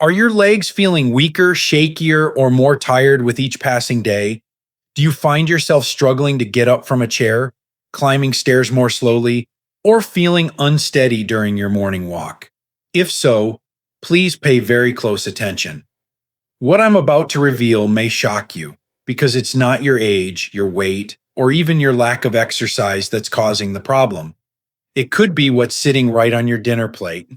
Are your legs feeling weaker, shakier, or more tired with each passing day? Do you find yourself struggling to get up from a chair, climbing stairs more slowly, or feeling unsteady during your morning walk? If so, please pay very close attention. What I'm about to reveal may shock you because it's not your age, your weight, or even your lack of exercise that's causing the problem. It could be what's sitting right on your dinner plate.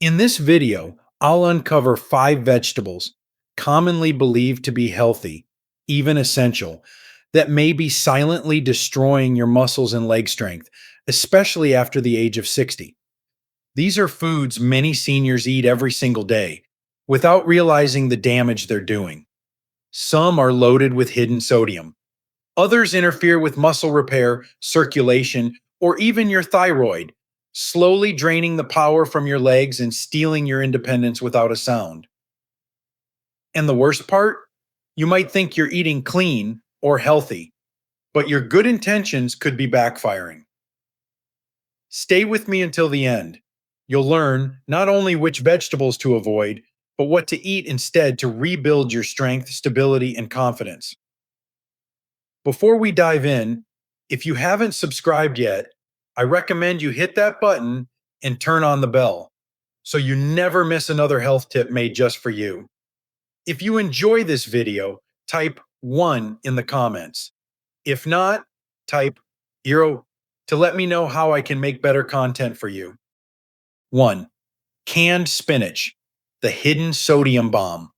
In this video, I'll uncover 5 vegetables commonly believed to be healthy, even essential, that may be silently destroying your muscles and leg strength, especially after the age of 60. These are foods many seniors eat every single day without realizing the damage they're doing. Some are loaded with hidden sodium. Others interfere with muscle repair, circulation, or even your thyroid, slowly draining the power from your legs and stealing your independence without a sound. And the worst part? You might think you're eating clean or healthy, but your good intentions could be backfiring. Stay with me until the end. You'll learn not only which vegetables to avoid, but what to eat instead to rebuild your strength, stability, and confidence. Before we dive in, if you haven't subscribed yet, I recommend you hit that button and turn on the bell so you never miss another health tip made just for you. If you enjoy this video, type 1 in the comments. If not, type 0 to let me know how I can make better content for you. 1. Canned spinach, the hidden sodium bomb.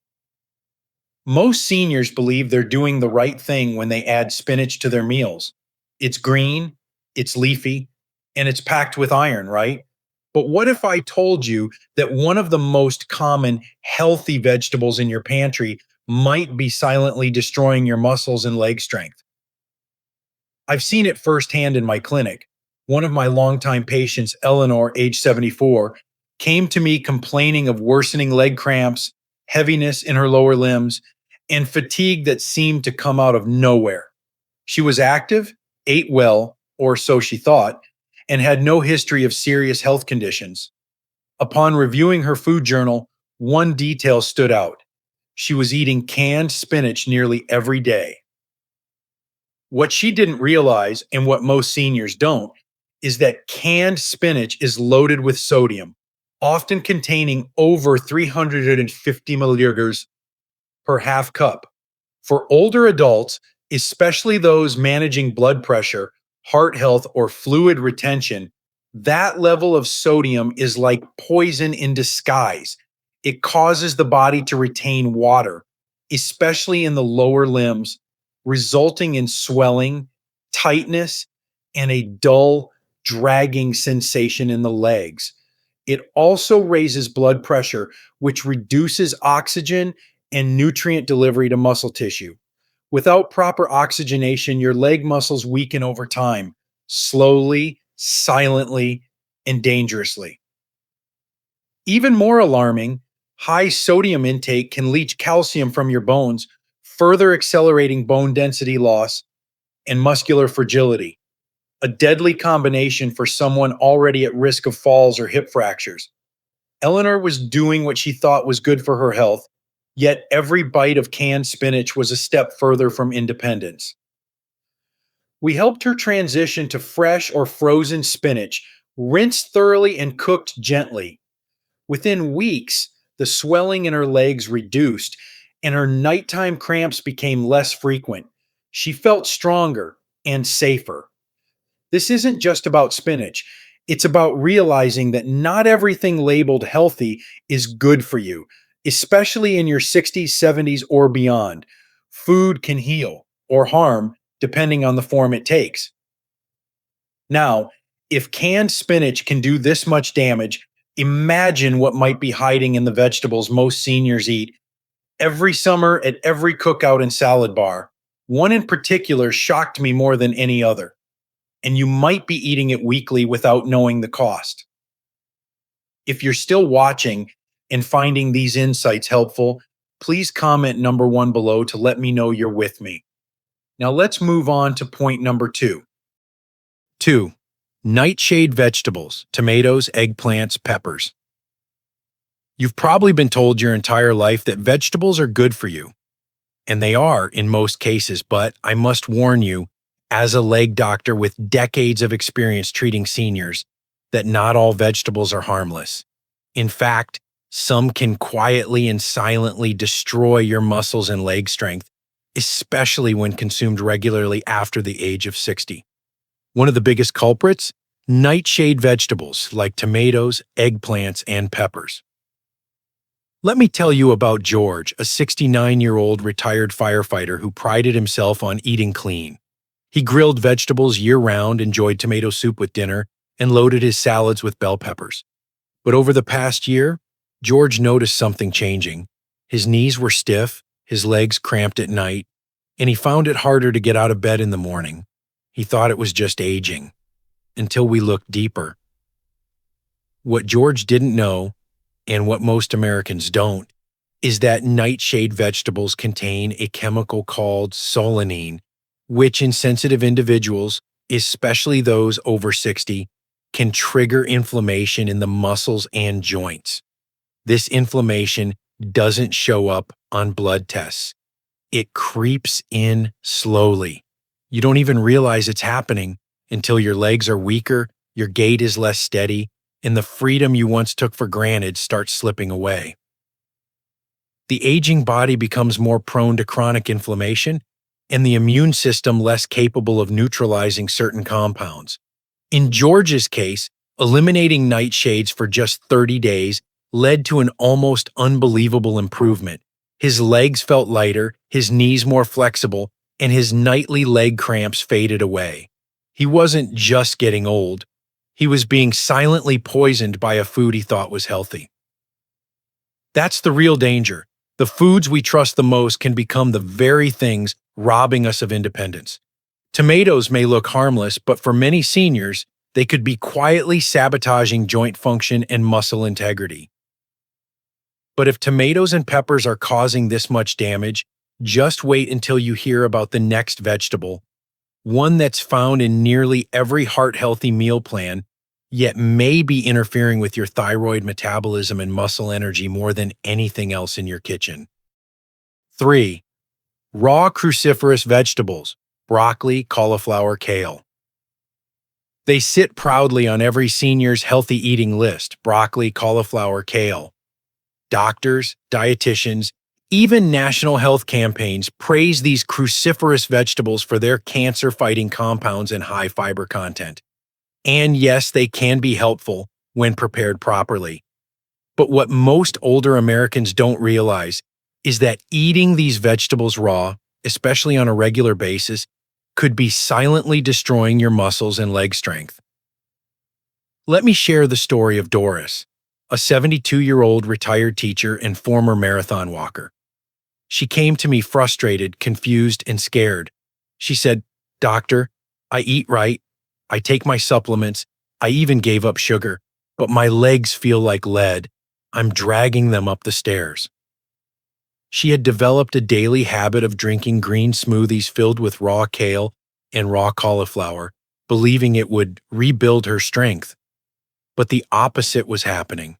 Most seniors believe they're doing the right thing when they add spinach to their meals. It's green, it's leafy, and it's packed with iron, right? But what if I told you that one of the most common healthy vegetables in your pantry might be silently destroying your muscles and leg strength? I've seen it firsthand in my clinic. One of my longtime patients, Eleanor, age 74, came to me complaining of worsening leg cramps, heaviness in her lower limbs, and fatigue that seemed to come out of nowhere. She was active, ate well, or so she thought, and had no history of serious health conditions. Upon reviewing her food journal, one detail stood out. She was eating canned spinach nearly every day. What she didn't realize, and what most seniors don't, is that canned spinach is loaded with sodium, often containing over 350 milliliters per half cup. For older adults, especially those managing blood pressure, heart health, or fluid retention, that level of sodium is like poison in disguise. It causes the body to retain water, especially in the lower limbs, resulting in swelling, tightness, and a dull, dragging sensation in the legs. It also raises blood pressure, which reduces oxygen and nutrient delivery to muscle tissue. Without proper oxygenation, your leg muscles weaken over time, slowly, silently, and dangerously. Even more alarming, high sodium intake can leach calcium from your bones, further accelerating bone density loss and muscular fragility, a deadly combination for someone already at risk of falls or hip fractures. Eleanor was doing what she thought was good for her health, yet every bite of canned spinach was a step further from independence. We helped her transition to fresh or frozen spinach, rinsed thoroughly and cooked gently. Within weeks, the swelling in her legs reduced and her nighttime cramps became less frequent. She felt stronger and safer. This isn't just about spinach. It's about realizing that not everything labeled healthy is good for you, especially in your 60s, 70s, or beyond. Food can heal or harm depending on the form it takes. Now, if canned spinach can do this much damage, imagine what might be hiding in the vegetables most seniors eat every summer at every cookout and salad bar. One in particular shocked me more than any other, and you might be eating it weekly without knowing the cost. If you're still watching and finding these insights helpful, please comment number 1 below to let me know you're with me. Now let's move on to point number 2. 2. Nightshade vegetables, tomatoes, eggplants, peppers. You've probably been told your entire life that vegetables are good for you, and they are in most cases, but I must warn you, as a leg doctor with decades of experience treating seniors, that not all vegetables are harmless. In fact, some can quietly and silently destroy your muscles and leg strength, especially when consumed regularly after the age of 60. One of the biggest culprits? Nightshade vegetables like tomatoes, eggplants, and peppers. Let me tell you about George, a 69-year-old retired firefighter who prided himself on eating clean. He grilled vegetables year-round, enjoyed tomato soup with dinner, and loaded his salads with bell peppers. But over the past year, George noticed something changing. His knees were stiff, his legs cramped at night, and he found it harder to get out of bed in the morning. He thought it was just aging, until we looked deeper. What George didn't know, and what most Americans don't, is that nightshade vegetables contain a chemical called solanine, which in sensitive individuals, especially those over 60, can trigger inflammation in the muscles and joints. This inflammation doesn't show up on blood tests. It creeps in slowly. You don't even realize it's happening until your legs are weaker, your gait is less steady, and the freedom you once took for granted starts slipping away. The aging body becomes more prone to chronic inflammation, and the immune system less capable of neutralizing certain compounds. In George's case, eliminating nightshades for just 30 days led to an almost unbelievable improvement. His legs felt lighter, his knees more flexible, and his nightly leg cramps faded away. He wasn't just getting old. He was being silently poisoned by a food he thought was healthy. That's the real danger. The foods we trust the most can become the very things robbing us of independence. Tomatoes may look harmless, but for many seniors, they could be quietly sabotaging joint function and muscle integrity. But if tomatoes and peppers are causing this much damage, just wait until you hear about the next vegetable, one that's found in nearly every heart-healthy meal plan, yet may be interfering with your thyroid metabolism and muscle energy more than anything else in your kitchen. 3. Raw cruciferous vegetables, broccoli, cauliflower, kale. They sit proudly on every senior's healthy eating list: broccoli, cauliflower, kale. Doctors, dietitians, even national health campaigns praise these cruciferous vegetables for their cancer-fighting compounds and high fiber content. And yes, they can be helpful when prepared properly. But what most older Americans don't realize is that eating these vegetables raw, especially on a regular basis, could be silently destroying your muscles and leg strength. Let me share the story of Doris, a 72-year-old retired teacher and former marathon walker. She came to me frustrated, confused, and scared. She said, "Doctor, I eat right, I take my supplements, I even gave up sugar, but my legs feel like lead. I'm dragging them up the stairs." She had developed a daily habit of drinking green smoothies filled with raw kale and raw cauliflower, believing it would rebuild her strength. But the opposite was happening.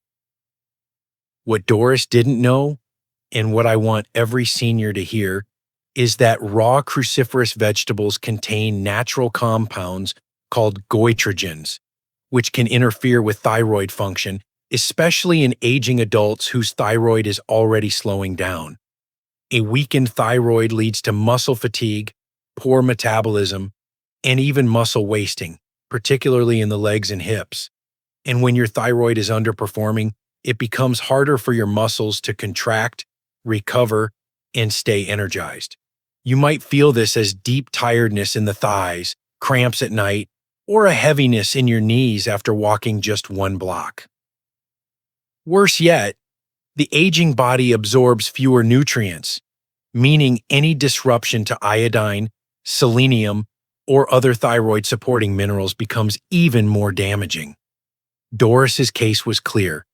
What Doris didn't know, and what I want every senior to hear, is that raw cruciferous vegetables contain natural compounds called goitrogens, which can interfere with thyroid function, especially in aging adults whose thyroid is already slowing down. A weakened thyroid leads to muscle fatigue, poor metabolism, and even muscle wasting, particularly in the legs and hips. And when your thyroid is underperforming, it becomes harder for your muscles to contract, recover, and stay energized. You might feel this as deep tiredness in the thighs, cramps at night, or a heaviness in your knees after walking just one block. Worse yet, the aging body absorbs fewer nutrients, meaning any disruption to iodine, selenium, or other thyroid-supporting minerals becomes even more damaging. Doris's case was clear.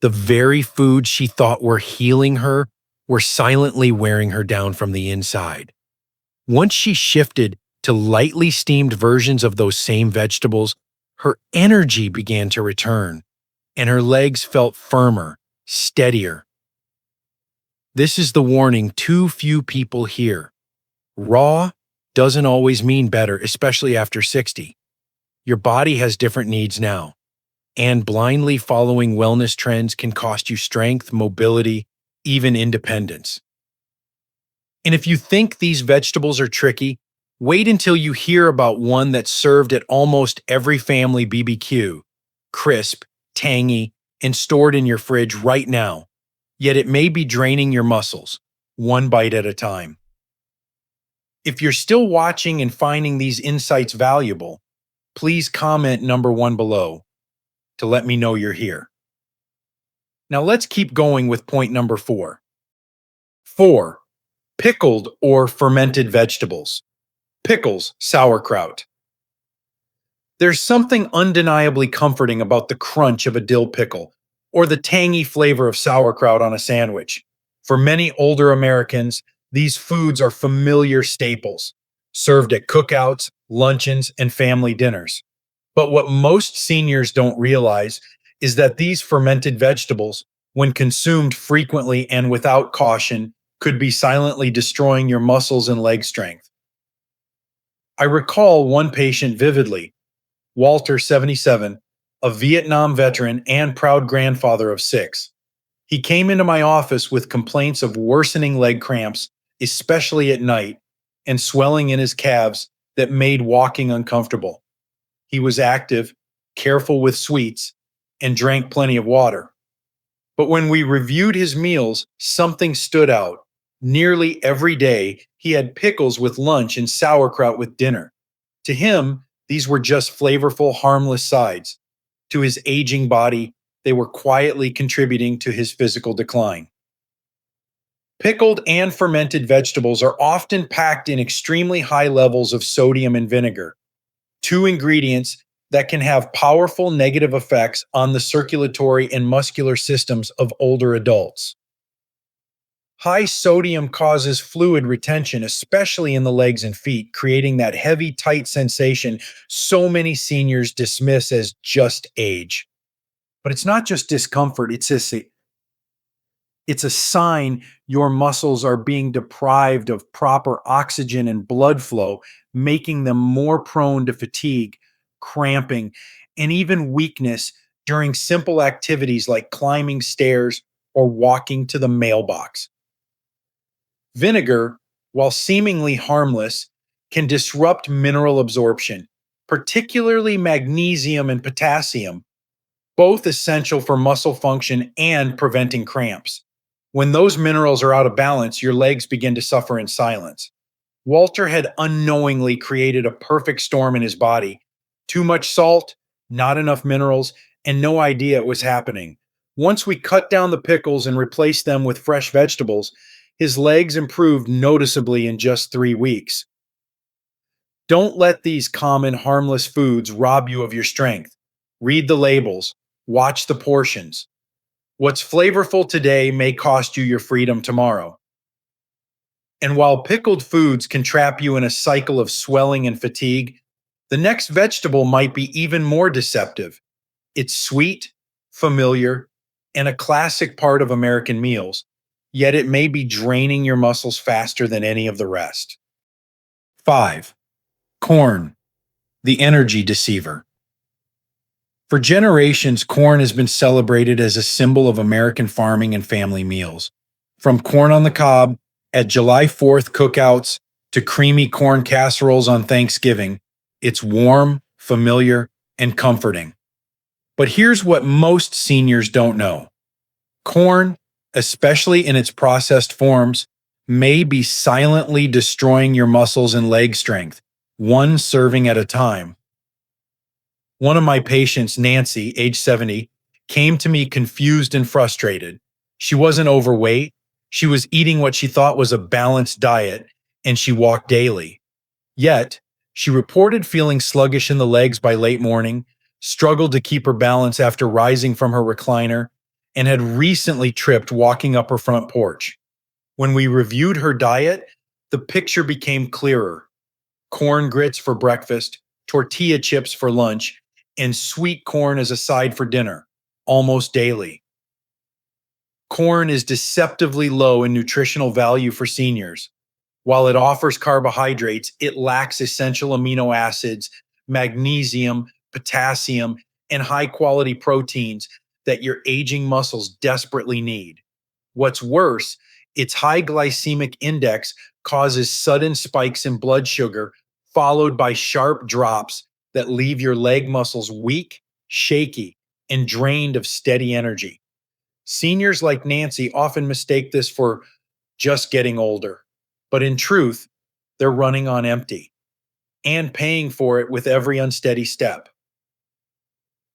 The very foods she thought were healing her were silently wearing her down from the inside. Once she shifted to lightly steamed versions of those same vegetables, her energy began to return, and her legs felt firmer, steadier. This is the warning too few people hear. Raw doesn't always mean better, especially after 60. Your body has different needs now, and blindly following wellness trends can cost you strength, mobility, even independence. And if you think these vegetables are tricky, wait until you hear about one that's served at almost every family BBQ, crisp, tangy, and stored in your fridge right now. Yet it may be draining your muscles, one bite at a time. If you're still watching and finding these insights valuable, please comment number 1 below to let me know you're here. Now let's keep going with point number 4. 4. Pickled or fermented vegetables. Pickles, sauerkraut. There's something undeniably comforting about the crunch of a dill pickle or the tangy flavor of sauerkraut on a sandwich. For many older Americans, these foods are familiar staples, served at cookouts, luncheons, and family dinners. But what most seniors don't realize is that these fermented vegetables, when consumed frequently and without caution, could be silently destroying your muscles and leg strength. I recall one patient vividly, Walter, 77, a Vietnam veteran and proud grandfather of 6. He came into my office with complaints of worsening leg cramps, especially at night, and swelling in his calves that made walking uncomfortable. He was active, careful with sweets, and drank plenty of water. But when we reviewed his meals, something stood out. Nearly every day, he had pickles with lunch and sauerkraut with dinner. To him, these were just flavorful, harmless sides. To his aging body, they were quietly contributing to his physical decline. Pickled and fermented vegetables are often packed in extremely high levels of sodium and vinegar, 2 ingredients that can have powerful negative effects on the circulatory and muscular systems of older adults. High sodium causes fluid retention, especially in the legs and feet, creating that heavy, tight sensation so many seniors dismiss as just age. But it's not just discomfort, it's a sign your muscles are being deprived of proper oxygen and blood flow, making them more prone to fatigue, cramping, and even weakness during simple activities like climbing stairs or walking to the mailbox. Vinegar, while seemingly harmless, can disrupt mineral absorption, particularly magnesium and potassium, both essential for muscle function and preventing cramps. When those minerals are out of balance, your legs begin to suffer in silence. Walter had unknowingly created a perfect storm in his body. Too much salt, not enough minerals, and no idea it was happening. Once we cut down the pickles and replaced them with fresh vegetables, his legs improved noticeably in just 3 weeks. Don't let these common, harmless foods rob you of your strength. Read the labels, watch the portions. What's flavorful today may cost you your freedom tomorrow. And while pickled foods can trap you in a cycle of swelling and fatigue, the next vegetable might be even more deceptive. It's sweet, familiar, and a classic part of American meals, yet it may be draining your muscles faster than any of the rest. 5. Corn, the energy deceiver. For generations, corn has been celebrated as a symbol of American farming and family meals. From corn on the cob at July 4th cookouts to creamy corn casseroles on Thanksgiving, it's warm, familiar, and comforting. But here's what most seniors don't know. Corn, especially in its processed forms, may be silently destroying your muscles and leg strength, one serving at a time. One of my patients, Nancy, age 70, came to me confused and frustrated. She wasn't overweight. She was eating what she thought was a balanced diet, and she walked daily. Yet, she reported feeling sluggish in the legs by late morning, struggled to keep her balance after rising from her recliner, and had recently tripped walking up her front porch. When we reviewed her diet, the picture became clearer. Corn grits for breakfast, tortilla chips for lunch, and sweet corn as a side for dinner, almost daily. corn is deceptively low in nutritional value for seniors. While it offers carbohydrates, it lacks essential amino acids, magnesium, potassium, and high quality proteins that your aging muscles desperately need. What's worse, its high glycemic index causes sudden spikes in blood sugar, followed by sharp drops that leave your leg muscles weak, shaky, and drained of steady energy. Seniors like Nancy often mistake this for just getting older, but in truth, they're running on empty and paying for it with every unsteady step.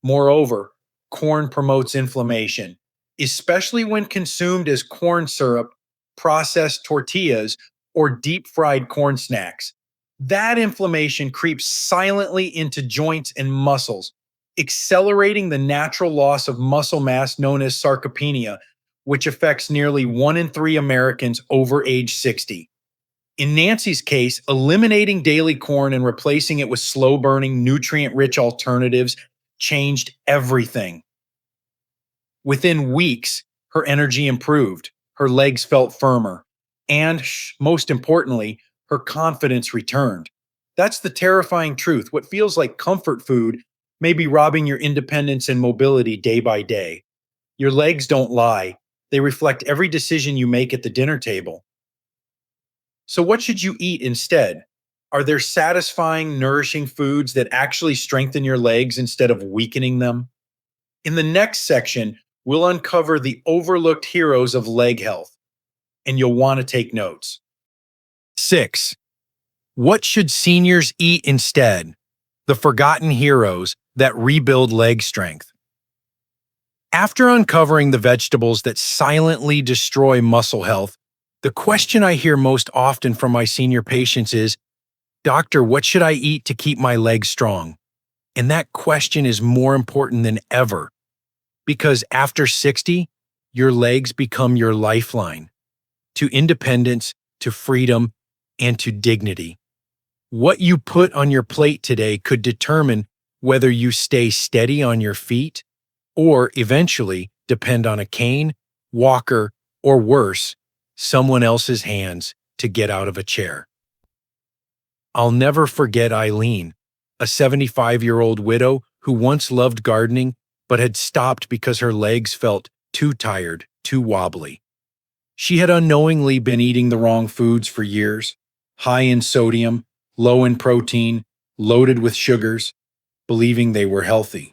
Moreover, corn promotes inflammation, especially when consumed as corn syrup, processed tortillas, or deep fried corn snacks. That inflammation creeps silently into joints and muscles, accelerating the natural loss of muscle mass known as sarcopenia, which affects nearly 1 in 3 Americans over age 60. In Nancy's case, eliminating daily corn and replacing it with slow burning, nutrient rich alternatives changed everything. Within weeks, her energy improved, her legs felt firmer, and most importantly, her confidence returned. That's the terrifying truth. What feels like comfort food may be robbing your independence and mobility day by day. Your legs don't lie, they reflect every decision you make at the dinner table. So, what should you eat instead? Are there satisfying, nourishing foods that actually strengthen your legs instead of weakening them? In the next section, we'll uncover the overlooked heroes of leg health, and you'll want to take notes. 6. What should seniors eat instead? The forgotten heroes that rebuild leg strength. After uncovering the vegetables that silently destroy muscle health, the question I hear most often from my senior patients is, "Doctor, what should I eat to keep my legs strong?" And that question is more important than ever, because after 60, your legs become your lifeline to independence, to freedom, and to dignity. What you put on your plate today could determine whether you stay steady on your feet or eventually depend on a cane, walker, or worse, someone else's hands to get out of a chair. I'll never forget Eileen, a 75-year-old widow who once loved gardening but had stopped because her legs felt too tired, too wobbly. She had unknowingly been eating the wrong foods for years, high in sodium, low in protein, loaded with sugars, believing they were healthy.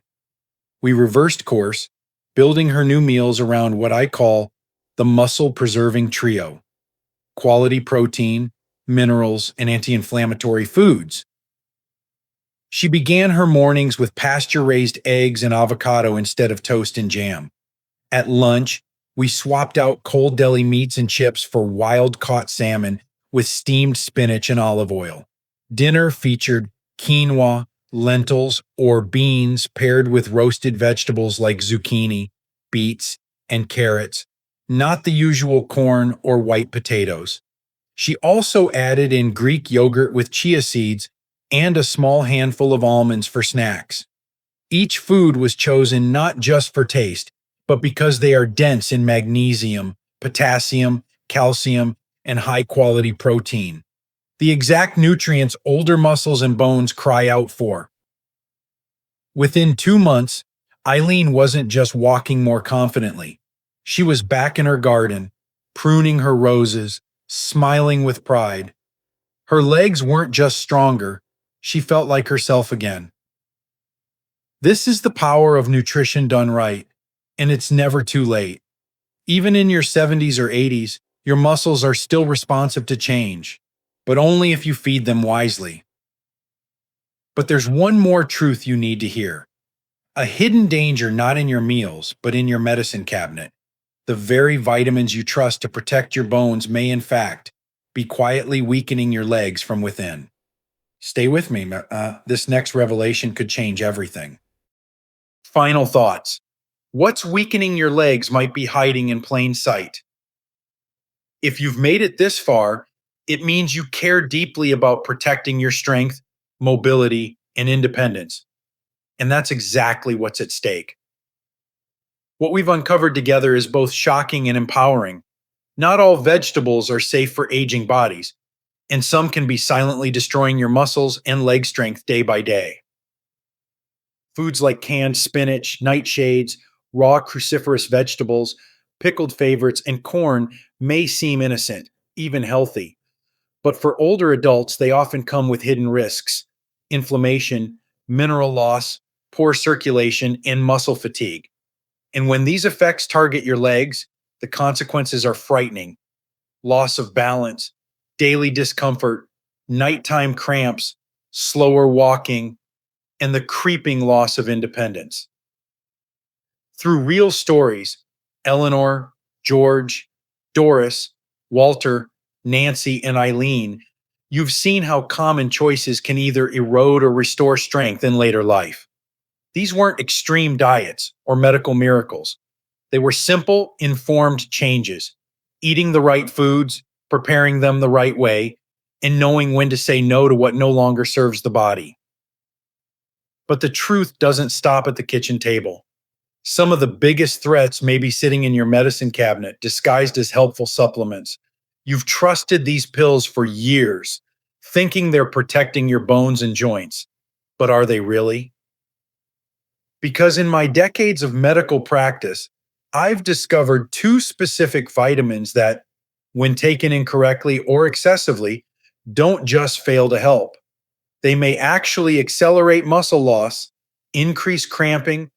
We reversed course, building her new meals around what I call the muscle-preserving trio: quality protein, minerals, and anti-inflammatory foods. She began her mornings with pasture-raised eggs and avocado instead of toast and jam. At lunch, we swapped out cold deli meats and chips for wild-caught salmon with steamed spinach and olive oil. Dinner featured quinoa, lentils, or beans paired with roasted vegetables like zucchini, beets, and carrots, not the usual corn or white potatoes. She also added in Greek yogurt with chia seeds and a small handful of almonds for snacks. Each food was chosen not just for taste, but because they are dense in magnesium, potassium, calcium, and high-quality protein, the exact nutrients older muscles and bones cry out for. Within 2 months, Eileen wasn't just walking more confidently. She was back in her garden, pruning her roses, smiling with pride. Her legs weren't just stronger, she felt like herself again. This is the power of nutrition done right, and it's never too late. Even in your 70s or 80s, your muscles are still responsive to change, but only if you feed them wisely. But there's one more truth you need to hear. A hidden danger not in your meals, but in your medicine cabinet. The very vitamins you trust to protect your bones may, in fact, be quietly weakening your legs from within. Stay with me. This next revelation could change everything. Final thoughts. What's weakening your legs might be hiding in plain sight. If you've made it this far, it means you care deeply about protecting your strength, mobility, and independence. And that's exactly what's at stake. What we've uncovered together is both shocking and empowering. Not all vegetables are safe for aging bodies, and some can be silently destroying your muscles and leg strength day by day. Foods like canned spinach, nightshades, raw cruciferous vegetables, pickled favorites, and corn may seem innocent, even healthy. But for older adults, they often come with hidden risks: inflammation, mineral loss, poor circulation, and muscle fatigue. And when these effects target your legs, the consequences are frightening: loss of balance, daily discomfort, nighttime cramps, slower walking, and the creeping loss of independence. Through real stories, Eleanor, George, Doris, Walter, Nancy, and Eileen, you've seen how common choices can either erode or restore strength in later life. These weren't extreme diets or medical miracles. They were simple, informed changes: eating the right foods, preparing them the right way, and knowing when to say no to what no longer serves the body. But the truth doesn't stop at the kitchen table. Some of the biggest threats may be sitting in your medicine cabinet, disguised as helpful supplements. You've trusted these pills for years, thinking they're protecting your bones and joints. But are they really? Because in my decades of medical practice, I've discovered two specific vitamins that, when taken incorrectly or excessively, don't just fail to help. They may actually accelerate muscle loss, increase cramping,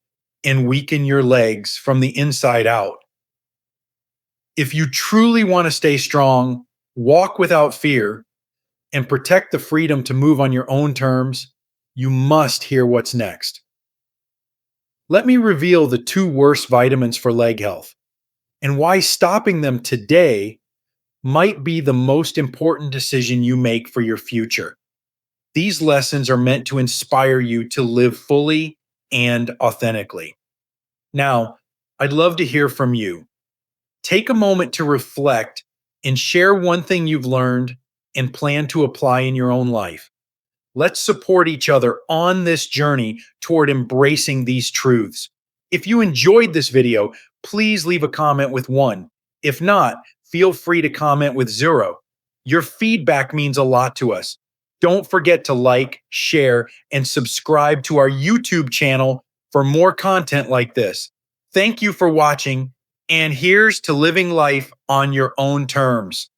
and weaken your legs from the inside out. If you truly want to stay strong, walk without fear, and protect the freedom to move on your own terms, you must hear what's next. Let me reveal the two worst vitamins for leg health and why stopping them today might be the most important decision you make for your future. These lessons are meant to inspire you to live fully and authentically. Now, I'd love to hear from you. Take a moment to reflect and share one thing you've learned and plan to apply in your own life. Let's support each other on this journey toward embracing these truths. If you enjoyed this video, please leave a comment with 1. If not, feel free to comment with 0. Your feedback means a lot to us. Don't forget to like, share, and subscribe to our YouTube channel for more content like this. Thank you for watching, and here's to living life on your own terms.